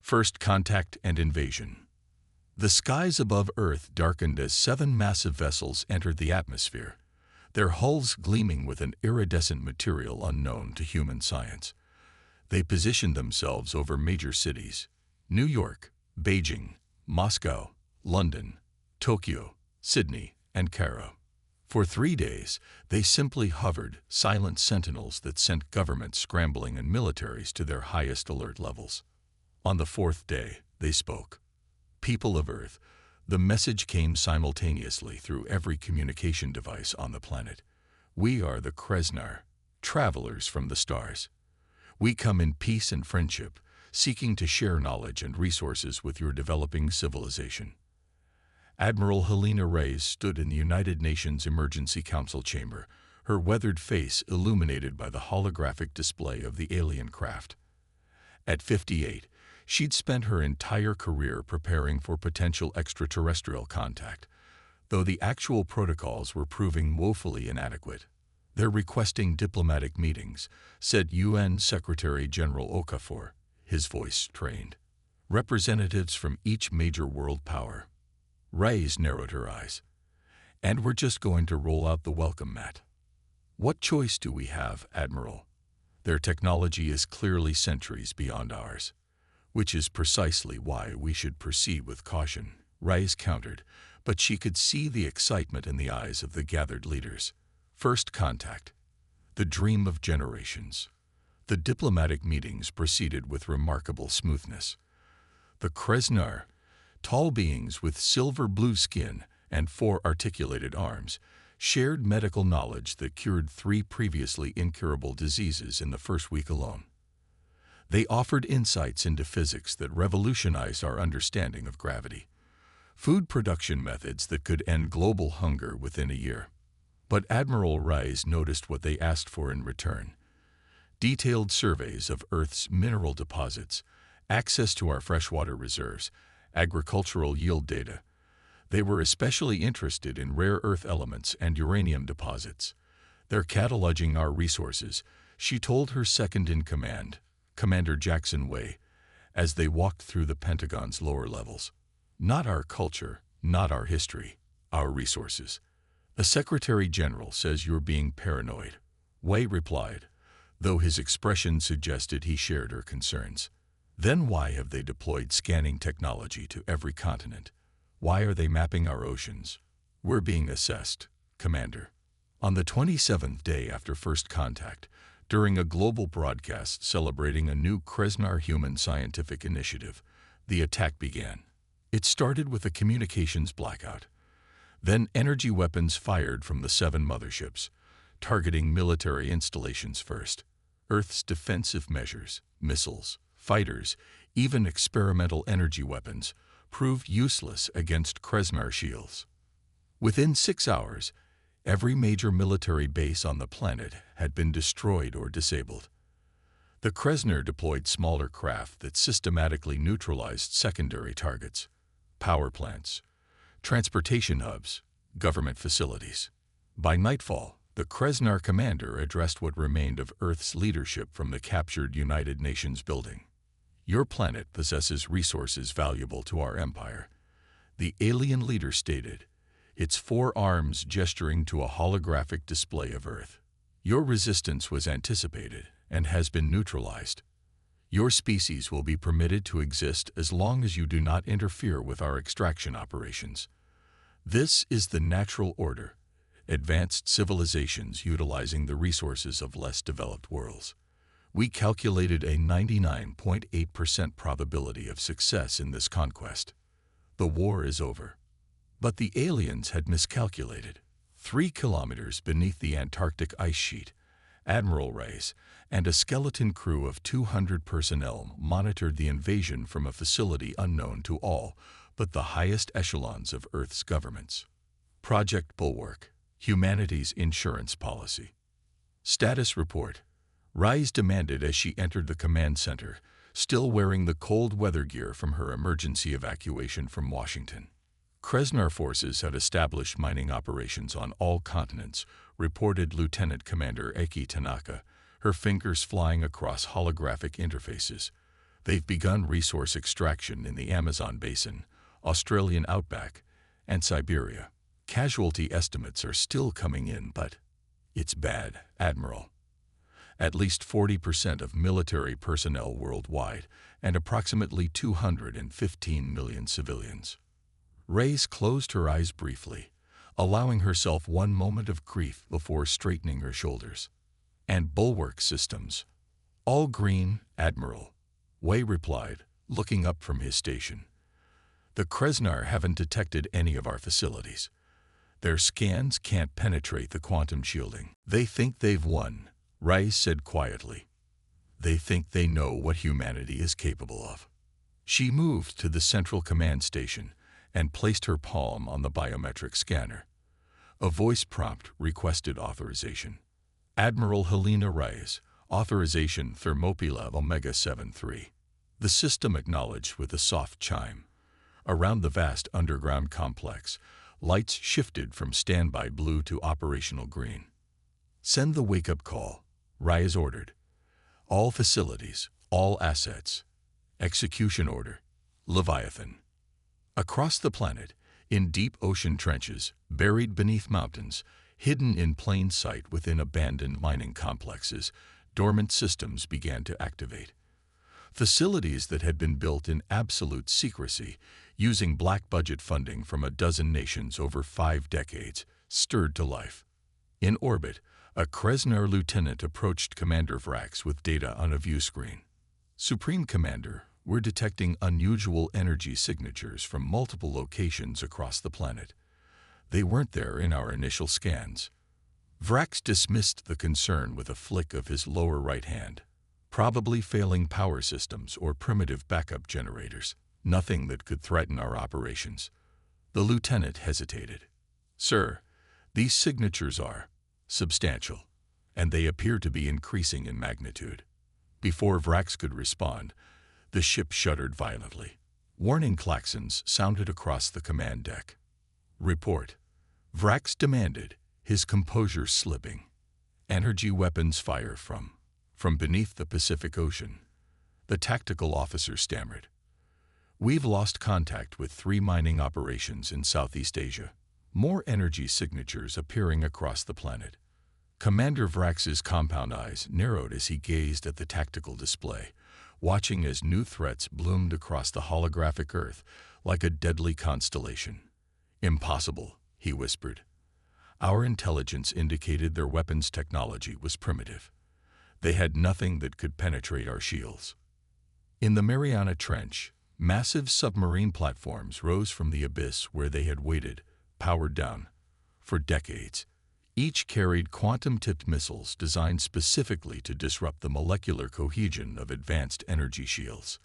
First contact and invasion. The skies above Earth darkened as 7 massive vessels entered the atmosphere, their hulls gleaming with an iridescent material unknown to human science. They positioned themselves over major cities: New York, Beijing, Moscow, London, Tokyo, Sydney, and Cairo. For 3 days, they simply hovered, silent sentinels that sent governments scrambling and militaries to their highest alert levels. On the 4th day, they spoke. People of Earth, the message came simultaneously through every communication device on the planet. We are the Kreznar, travelers from the stars. We come in peace and friendship, seeking to share knowledge and resources with your developing civilization. Admiral Helena Reyes stood in the United Nations Emergency Council chamber, her weathered face illuminated by the holographic display of the alien craft. At 58, she'd spent her entire career preparing for potential extraterrestrial contact, though the actual protocols were proving woefully inadequate. They're requesting diplomatic meetings, said UN Secretary-General Okafor, his voice strained. Representatives from each major world power. Reyes narrowed her eyes. And we're just going to roll out the welcome mat. What choice do we have, Admiral? Their technology is clearly centuries beyond ours, which is precisely why we should proceed with caution, Reyes countered, but she could see the excitement in the eyes of the gathered leaders. First contact. The dream of generations. The diplomatic meetings proceeded with remarkable smoothness. The Kreznar, tall beings with silver-blue skin and 4 articulated arms, shared medical knowledge that cured 3 previously incurable diseases in the first week alone. They offered insights into physics that revolutionized our understanding of gravity, food production methods that could end global hunger within a year. But Admiral Reyes noticed what they asked for in return: detailed surveys of Earth's mineral deposits, access to our freshwater reserves, agricultural yield data. They were especially interested in rare earth elements and uranium deposits. They're cataloging our resources, she told her second-in-command, Commander Jackson Wei, as they walked through the Pentagon's lower levels. Not our culture, not our history, our resources. The Secretary General says you're being paranoid, Wei replied, though his expression suggested he shared her concerns. Then why have they deployed scanning technology to every continent? Why are they mapping our oceans? We're being assessed, Commander. On the 27th day after first contact, during a global broadcast celebrating a new Kreznar human scientific initiative, the attack began. It started with a communications blackout. Then energy weapons fired from the 7 motherships, targeting military installations first. Earth's defensive measures, missiles, fighters, even experimental energy weapons, proved useless against Kreznar shields. Within 6 hours, every major military base on the planet had been destroyed or disabled. The Kreznar deployed smaller craft that systematically neutralized secondary targets: power plants, transportation hubs, government facilities. By nightfall, the Kreznar commander addressed what remained of Earth's leadership from the captured United Nations building. Your planet possesses resources valuable to our empire, the alien leader stated, its 4 arms gesturing to a holographic display of Earth. Your resistance was anticipated and has been neutralized. Your species will be permitted to exist as long as you do not interfere with our extraction operations. This is the natural order, advanced civilizations utilizing the resources of less developed worlds. We calculated a 99.8% probability of success in this conquest. The war is over. But the aliens had miscalculated. 3 kilometers beneath the Antarctic ice sheet, Admiral Reyes and a skeleton crew of 200 personnel monitored the invasion from a facility unknown to all but the highest echelons of Earth's governments. Project Bulwark, humanity's insurance policy. Status report. Reyes demanded as she entered the command center, still wearing the cold weather gear from her emergency evacuation from Washington. Kreznar forces had established mining operations on all continents, reported Lieutenant Commander Eki Tanaka, her fingers flying across holographic interfaces. They've begun resource extraction in the Amazon basin, Australian outback, and Siberia. Casualty estimates are still coming in, but it's bad, Admiral. At least 40% of military personnel worldwide and approximately 215 million civilians. Reyes closed her eyes briefly, allowing herself one moment of grief before straightening her shoulders. And bulwark systems. All green, Admiral, Wei replied, looking up from his station. The Kreznar haven't detected any of our facilities. Their scans can't penetrate the quantum shielding. They think they've won, Reyes said quietly. They think they know what humanity is capable of. She moved to the central command station and placed her palm on the biometric scanner. A voice prompt requested authorization. Admiral Helena Reyes, authorization Thermopylae Omega-7-3. The system acknowledged with a soft chime. Around the vast underground complex, lights shifted from standby blue to operational green. Send the wake-up call, Reyes ordered. All facilities, all assets. Execution order, Leviathan. Across the planet, in deep ocean trenches, buried beneath mountains, hidden in plain sight within abandoned mining complexes, dormant systems began to activate. Facilities that had been built in absolute secrecy, using black budget funding from a dozen nations over 5 decades, stirred to life. In orbit, a Kreznar lieutenant approached Commander Vrax with data on a view screen. Supreme Commander, we're detecting unusual energy signatures from multiple locations across the planet. They weren't there in our initial scans. Vrax dismissed the concern with a flick of his lower right hand. Probably failing power systems or primitive backup generators. Nothing that could threaten our operations. The lieutenant hesitated. Sir, these signatures are substantial, and they appear to be increasing in magnitude. Before Vrax could respond, the ship shuddered violently. Warning klaxons sounded across the command deck. Report, Vrax demanded, his composure slipping. Energy weapons fire from beneath the Pacific Ocean. The tactical officer stammered. We've lost contact with 3 mining operations in Southeast Asia. More energy signatures appearing across the planet. Commander Vrax's compound eyes narrowed as he gazed at the tactical display, watching as new threats bloomed across the holographic Earth like a deadly constellation. Impossible, he whispered. Our intelligence indicated their weapons technology was primitive. They had nothing that could penetrate our shields. In the Mariana Trench, massive submarine platforms rose from the abyss where they had waited, powered down, for decades. Each carried quantum-tipped missiles designed specifically to disrupt the molecular cohesion of advanced energy shields.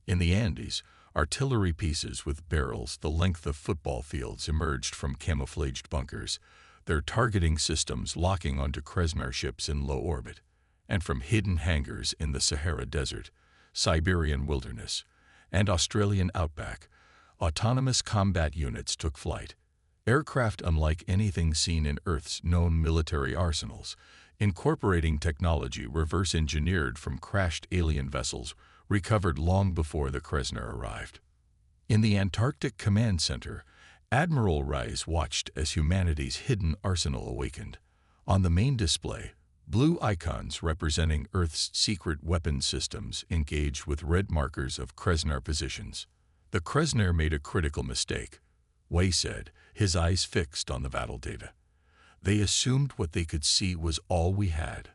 In the Andes, artillery pieces with barrels the length of football fields emerged from camouflaged bunkers, their targeting systems locking onto Kreznar ships in low orbit. And from hidden hangars in the Sahara Desert, Siberian wilderness, and Australian outback, autonomous combat units took flight. Aircraft unlike anything seen in Earth's known military arsenals, incorporating technology reverse-engineered from crashed alien vessels recovered long before the Kreznar arrived. In the Antarctic Command Center, Admiral Reyes watched as humanity's hidden arsenal awakened. On the main display, blue icons representing Earth's secret weapons systems engaged with red markers of Kreznar positions. The Kreznar made a critical mistake, Wei said, his eyes fixed on the battle data. They assumed what they could see was all we had.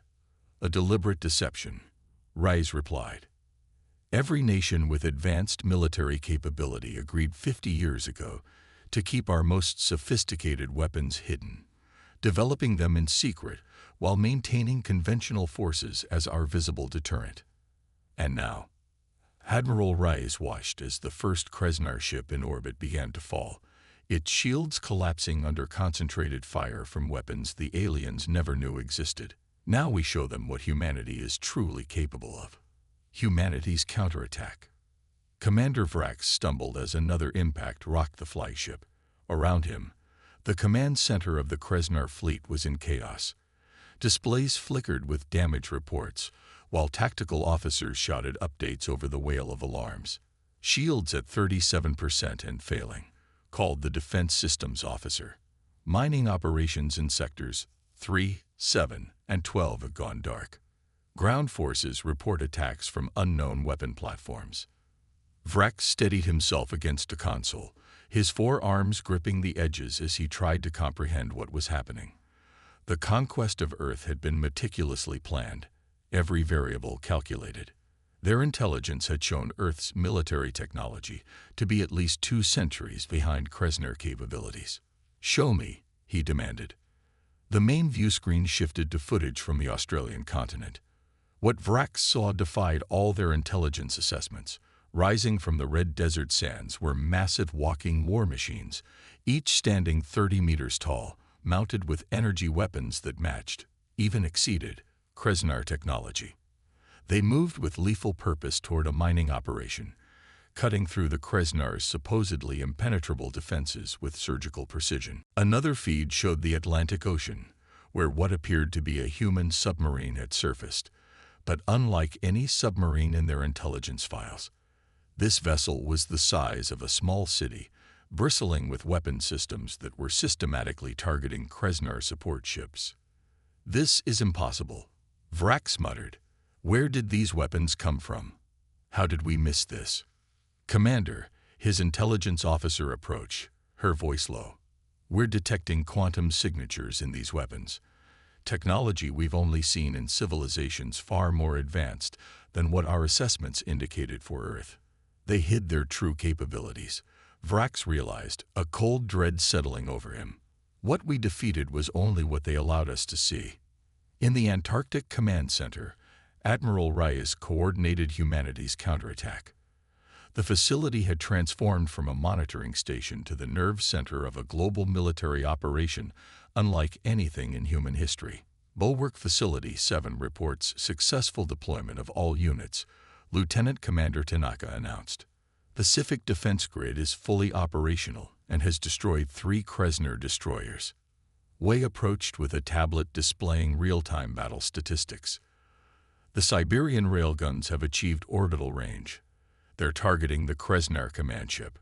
A deliberate deception, Reyes replied. Every nation with advanced military capability agreed 50 years ago to keep our most sophisticated weapons hidden, developing them in secret while maintaining conventional forces as our visible deterrent. And now, Admiral Reyes watched as the first Kreznar ship in orbit began to fall, its shields collapsing under concentrated fire from weapons the aliens never knew existed. Now we show them what humanity is truly capable of. Humanity's counterattack. Commander Vrax stumbled as another impact rocked the flagship. Around him, the command center of the Kreznar fleet was in chaos. Displays flickered with damage reports, while tactical officers shouted updates over the wail of alarms. Shields at 37% and failing, called the defense systems officer. Mining operations in sectors 3, 7, and 12 have gone dark. Ground forces report attacks from unknown weapon platforms. Vrax steadied himself against a console, his forearms gripping the edges as he tried to comprehend what was happening. The conquest of Earth had been meticulously planned, every variable calculated. Their intelligence had shown Earth's military technology to be at least 2 centuries behind Krezner capabilities. "Show me," he demanded. The main view screen shifted to footage from the Australian continent. What Vrax saw defied all their intelligence assessments. Rising from the red desert sands were massive walking war machines, each standing 30 meters tall, mounted with energy weapons that matched, even exceeded, Kreznar technology. They moved with lethal purpose toward a mining operation, cutting through the Kreznar's supposedly impenetrable defenses with surgical precision. Another feed showed the Atlantic Ocean, where what appeared to be a human submarine had surfaced, but unlike any submarine in their intelligence files. This vessel was the size of a small city, bristling with weapon systems that were systematically targeting Kreznar support ships. "This is impossible," Vrax muttered. "Where did these weapons come from? How did we miss this?" "Commander," his intelligence officer approached, her voice low. "We're detecting quantum signatures in these weapons. Technology we've only seen in civilizations far more advanced than what our assessments indicated for Earth." They hid their true capabilities. Vrax realized, a cold dread settling over him. What we defeated was only what they allowed us to see. In the Antarctic Command Center, Admiral Reyes coordinated humanity's counterattack. The facility had transformed from a monitoring station to the nerve center of a global military operation unlike anything in human history. Bulwark Facility 7 reports successful deployment of all units, Lieutenant Commander Tanaka announced. Pacific Defense Grid is fully operational and has destroyed 3 Krezner destroyers. Wei approached with a tablet displaying real-time battle statistics. The Siberian railguns have achieved orbital range. They're targeting the Kreznar command ship.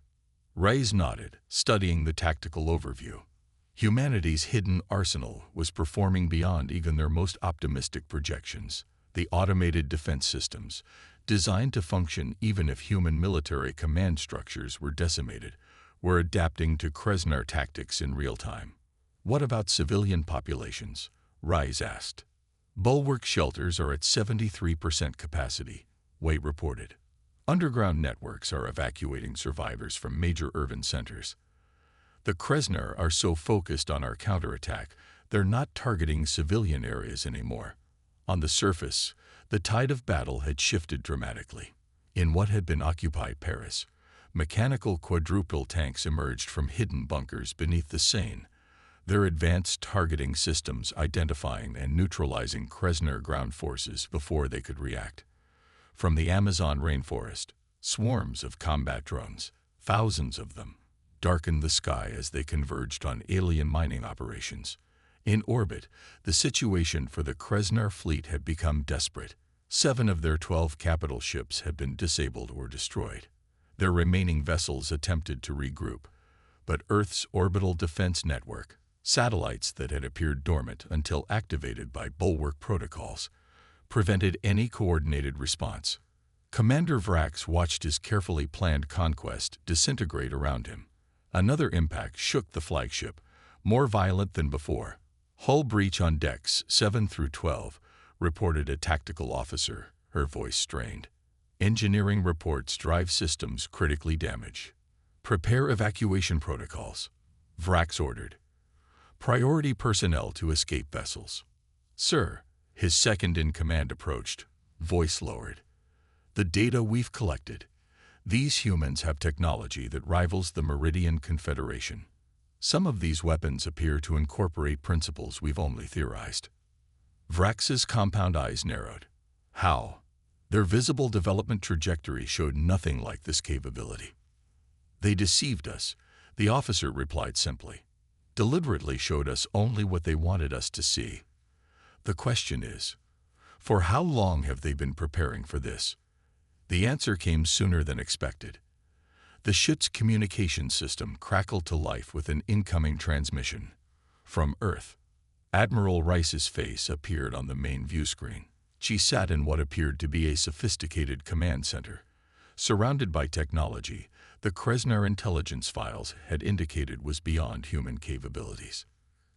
Reyes nodded, studying the tactical overview. Humanity's hidden arsenal was performing beyond even their most optimistic projections. The automated defense systems, designed to function even if human military command structures were decimated, were adapting to Kreznar tactics in real time. "What about civilian populations?" Reyes asked. "Bulwark shelters are at 73% capacity," Wei reported. "Underground networks are evacuating survivors from major urban centers. The Kreznar are so focused on our counterattack, they're not targeting civilian areas anymore." On the surface, the tide of battle had shifted dramatically. In what had been occupied Paris, mechanical quadruple tanks emerged from hidden bunkers beneath the Seine, their advanced targeting systems identifying and neutralizing Kreznar ground forces before they could react. From the Amazon rainforest, swarms of combat drones, thousands of them, darkened the sky as they converged on alien mining operations. In orbit, the situation for the Kreznar fleet had become desperate. 7 of their 12 capital ships had been disabled or destroyed. Their remaining vessels attempted to regroup, but Earth's orbital defense network, satellites that had appeared dormant until activated by Bulwark protocols, prevented any coordinated response. Commander Vrax watched his carefully planned conquest disintegrate around him. Another impact shook the flagship, more violent than before. "Hull breach on decks 7 through 12, reported a tactical officer, her voice strained. "Engineering reports drive systems critically damaged. Prepare evacuation protocols," Vrax ordered. "Priority personnel to escape vessels." "Sir," his second-in-command approached, voice lowered. "The data we've collected. These humans have technology that rivals the Meridian Confederation. Some of these weapons appear to incorporate principles we've only theorized." Vrax's compound eyes narrowed. "How?" Their visible development trajectory showed nothing like this capability. "They deceived us," the officer replied simply. "Deliberately showed us only what they wanted us to see. The question is, For how long have they been preparing for this? The answer came sooner than expected. The ship's communication system crackled to life with an incoming transmission. From Earth, Admiral Rice's face appeared on the main view screen. She sat in what appeared to be a sophisticated command center. Surrounded by technology, the Kreznar intelligence files had indicated was beyond human capabilities.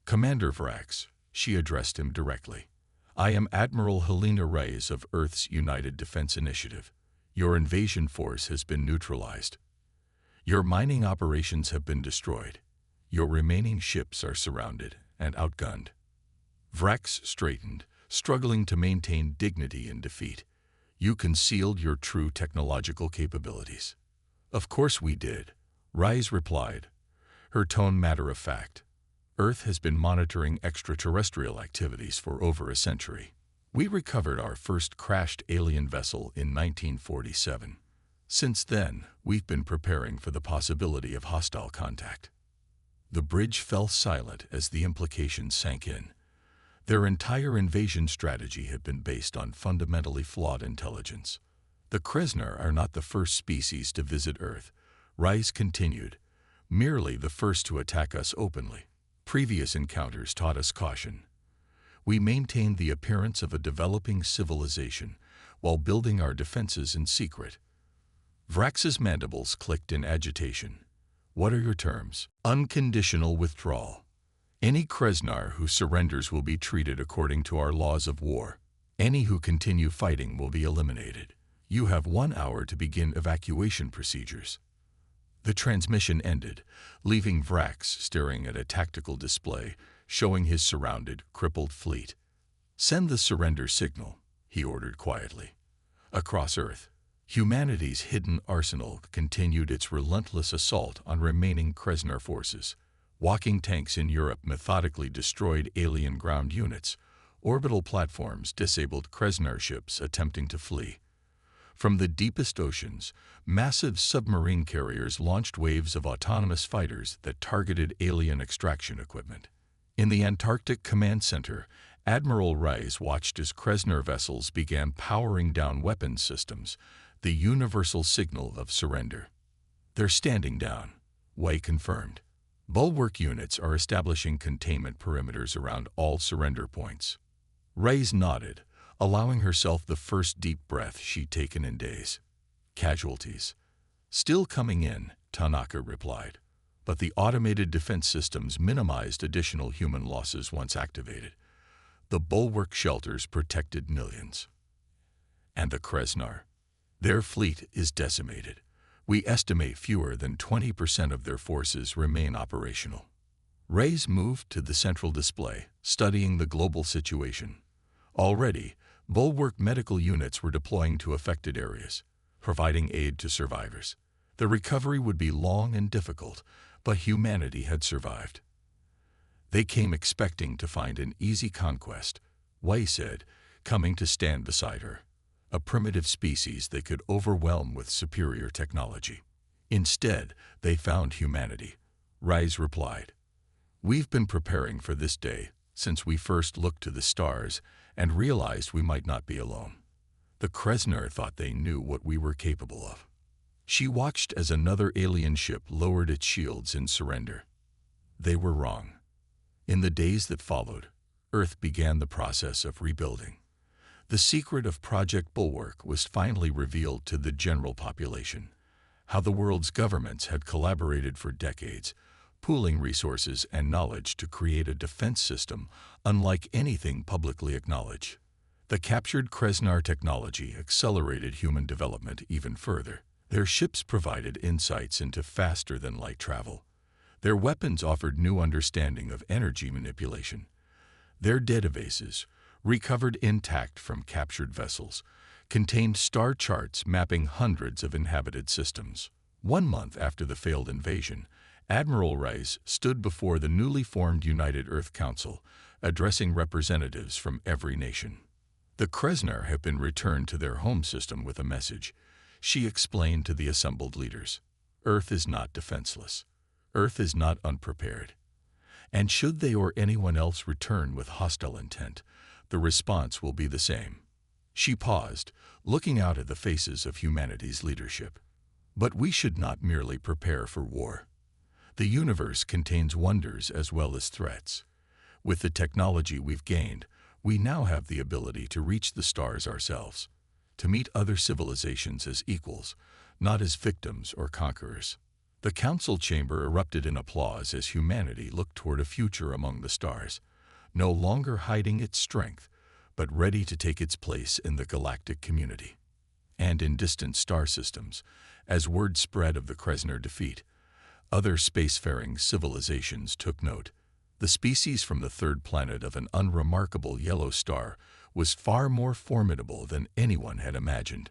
"Commander Vrax," she addressed him directly. "I am Admiral Helena Reyes of Earth's United Defense Initiative. Your invasion force has been neutralized. Your mining operations have been destroyed. Your remaining ships are surrounded and outgunned." Vrax straightened, struggling to maintain dignity in defeat. "You concealed your true technological capabilities." "Of course we did," Reyes replied, her tone matter-of-fact. "Earth has been monitoring extraterrestrial activities for over a century. We recovered our first crashed alien vessel in 1947. Since then, we've been preparing for the possibility of hostile contact." The bridge fell silent as the implications sank in. Their entire invasion strategy had been based on fundamentally flawed intelligence. "The Kreznar are not the first species to visit Earth," Reyes continued, "merely the first to attack us openly. Previous encounters taught us caution. We maintained the appearance of a developing civilization while building our defenses in secret." Vrax's mandibles clicked in agitation. "What are your terms?" "Unconditional withdrawal. Any Kreznar who surrenders will be treated according to our laws of war. Any who continue fighting will be eliminated. You have 1 hour to begin evacuation procedures." The transmission ended, leaving Vrax staring at a tactical display showing his surrounded, crippled fleet. "Send the surrender signal," he ordered quietly. Across Earth, humanity's hidden arsenal continued its relentless assault on remaining Kreznar forces. Walking tanks in Europe methodically destroyed alien ground units. Orbital platforms disabled Kreznar ships attempting to flee. From the deepest oceans, massive submarine carriers launched waves of autonomous fighters that targeted alien extraction equipment. In the Antarctic Command Center, Admiral Reyes watched as Kreznar vessels began powering down weapons systems, the universal signal of surrender. "They're standing down," Way confirmed. "Bulwark units are establishing containment perimeters around all surrender points." Reyes nodded, allowing herself the first deep breath she'd taken in days. "Casualties still coming in," Tanaka replied, "but the automated defense systems minimized additional human losses once activated. The bulwark shelters protected millions." "And the Kreznar? Their fleet is decimated. We estimate fewer than 20% of their forces remain operational." Reyes moved to the central display, studying the global situation. Already, bulwark medical units were deploying to affected areas, providing aid to survivors. The recovery would be long and difficult, but humanity had survived. "They came expecting to find an easy conquest," Way said, coming to stand beside her. "A primitive species they could overwhelm with superior technology. Instead, they found humanity," Reyes replied. "We've been preparing for this day since we first looked to the stars and realized we might not be alone. The Kreznar thought they knew what we were capable of." She watched as another alien ship lowered its shields in surrender. They were wrong. In the days that followed, Earth began the process of rebuilding. The secret of Project Bulwark was finally revealed to the general population. How the world's governments had collaborated for decades, pooling resources and knowledge to create a defense system unlike anything publicly acknowledged. The captured Kreznar technology accelerated human development even further. Their ships provided insights into faster-than-light travel. Their weapons offered new understanding of energy manipulation. Their databases, recovered intact from captured vessels, contained star charts mapping hundreds of inhabited systems. 1 month after the failed invasion, Admiral Reyes stood before the newly formed United Earth Council, addressing representatives from every nation. The Kreznar have been returned to their home system with a message. She explained to the assembled leaders, "Earth is not defenseless. Earth is not unprepared. And should they or anyone else return with hostile intent, the response will be the same. She paused, looking out at the faces of humanity's leadership. But we should not merely prepare for war. The universe contains wonders as well as threats. With the technology we've gained, we now have the ability to reach the stars ourselves, to meet other civilizations as equals, not as victims or conquerors. The council chamber erupted in applause as humanity looked toward a future among the stars, no longer hiding its strength, but ready to take its place in the galactic community. And in distant star systems, as word spread of the Kresner defeat, other spacefaring civilizations took note. The species from the third planet of an unremarkable yellow star was far more formidable than anyone had imagined.